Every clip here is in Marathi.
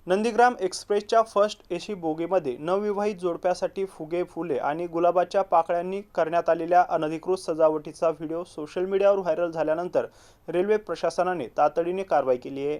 नंदीग्राम एक्सप्रेसच्या फर्स्ट एसी बोगीमध्ये नवविवाहित जोडप्यासाठी फुगे, फुले आणि गुलाबाच्या पाकळ्यांनी करण्यात आलेल्या अनधिकृत सजावटीचा व्हिडिओ सोशल मीडियावर व्हायरल झाल्यानंतर रेल्वे प्रशासनाने तातडीने कारवाई केली आहे।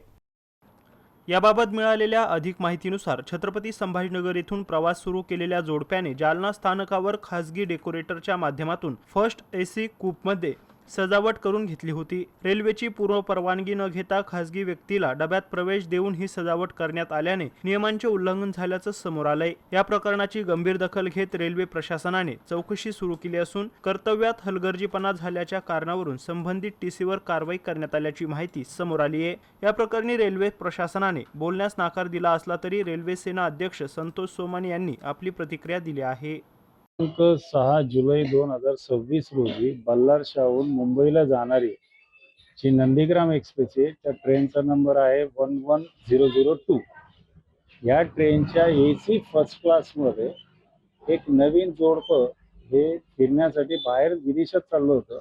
याबाबत मिळालेल्या अधिक माहितीनुसार छत्रपती संभाजीनगर येथून प्रवास सुरू केलेल्या जोडप्याने जालना स्थानकावर खासगी डेकोरेटरच्या माध्यमातून फर्स्ट एसी कूपमध्ये सजावट करून घेतली होती। रेल्वेची पूर्व परवानगी न घेता खासगी व्यक्तीला डब्यात प्रवेश देऊन ही सजावट करण्यात आल्याने नियमांचे उल्लंघन झाल्याचं समोर आलंय। या प्रकरणाची गंभीर दखल घेत रेल्वे प्रशासनाने चौकशी सुरू केली असून कर्तव्यात हलगर्जीपणा झाल्याच्या कारणावरून संबंधित टीसीवर कारवाई करण्यात आल्याची माहिती समोर आली आहे। या प्रकरणी रेल्वे प्रशासनाने बोलण्यास नकार दिला असला तरी रेल्वे सेना अध्यक्ष संतोष सोमानी यांनी आपली प्रतिक्रिया दिली आहे। 6 जुलै 2026 रोजी बल्लारशाहहून मुंबईला जाणारी जी नंदीग्राम एक्सप्रेस आहे त्या ट्रेनचा नंबर आहे 11002। या ट्रेनच्या एसी फर्स्ट क्लासमध्ये एक नवीन जोडपं हे फिरण्यासाठी बाहेर विदेशात चाललं होतं।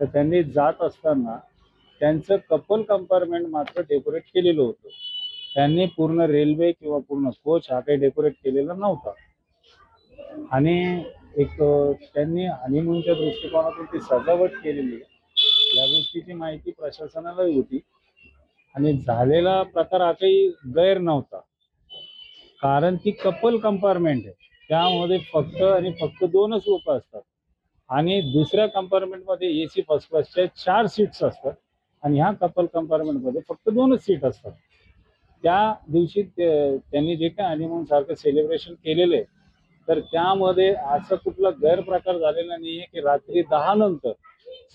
तर त्यांनी जात असताना त्यांचं कपल कंपार्टमेंट मात्र डेकोरेट केलेलं होतं। त्यांनी पूर्ण रेल्वे किंवा पूर्ण कोच हा काही डेकोरेट केलेला नव्हता आणि त्यांनी हनीमूनच्या दृष्टिकोनातून ती सजावट केलेली आहे या गोष्टीची माहिती प्रशासनाला होती आणि झालेला प्रकार हा काही गैर नव्हता, कारण ती कपल कंपार्टमेंट आहे। त्यामध्ये फक्त 2च लोक असतात आणि दुसऱ्या कंपार्टमेंटमध्ये एसी फर्स्ट क्लासच्या 4 सीट्स असतात आणि ह्या कपल कंपार्टमेंटमध्ये फक्त 2च सीट असतात। त्या दिवशी त्यांनी जे काही हनीमून सारखं सेलिब्रेशन केलेलं आहे तर त्यामध्ये असं कुठला गैरप्रकार झालेला नाहीये की रात्री 10 नंतर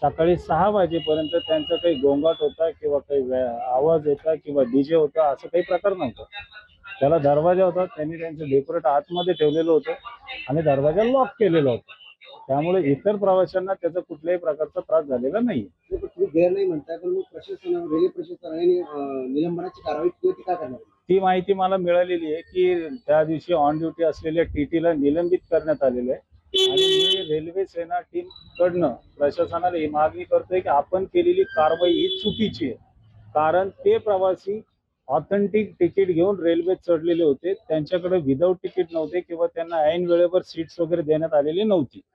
सकाळी 6 वाजेपर्यंत त्यांचा काही गोंगाट होता किंवा काही आवाज होता किंवा डीजे होता, असं काही प्रकार नव्हता। त्याला दरवाजा होता, त्यांनी त्यांचं डेकोरेट आतमध्ये ठेवलेलं होतं आणि दरवाजा लॉक केलेला होता। त्यामुळे इतर प्रवाशांना त्याचा कुठल्याही प्रकारचा त्रास झालेला नाही। तुम्ही गैर नाही म्हणताय, पण मग रेल्वे प्रशासनाने निलंबनाची कारवाई केली का करणार? ती माहिती मला मिळालेली आहे की त्या दिवशी ऑन ड्युटी असलेल्या टीटीला निलंबित करण्यात आलेलं आहे आणि मी रेल्वे सेना टीम कडनं प्रशासनाला ही मागणी करतोय की आपण केलेली कारवाई ही चुकीची आहे, कारण ते प्रवासी ऑथेंटिक तिकीट घेऊन रेल्वेत चढलेले होते, त्यांच्याकडे विदाऊट तिकीट नव्हते किंवा त्यांना ऐन वेळेवर सीट्स वगैरे देण्यात आलेली नव्हती।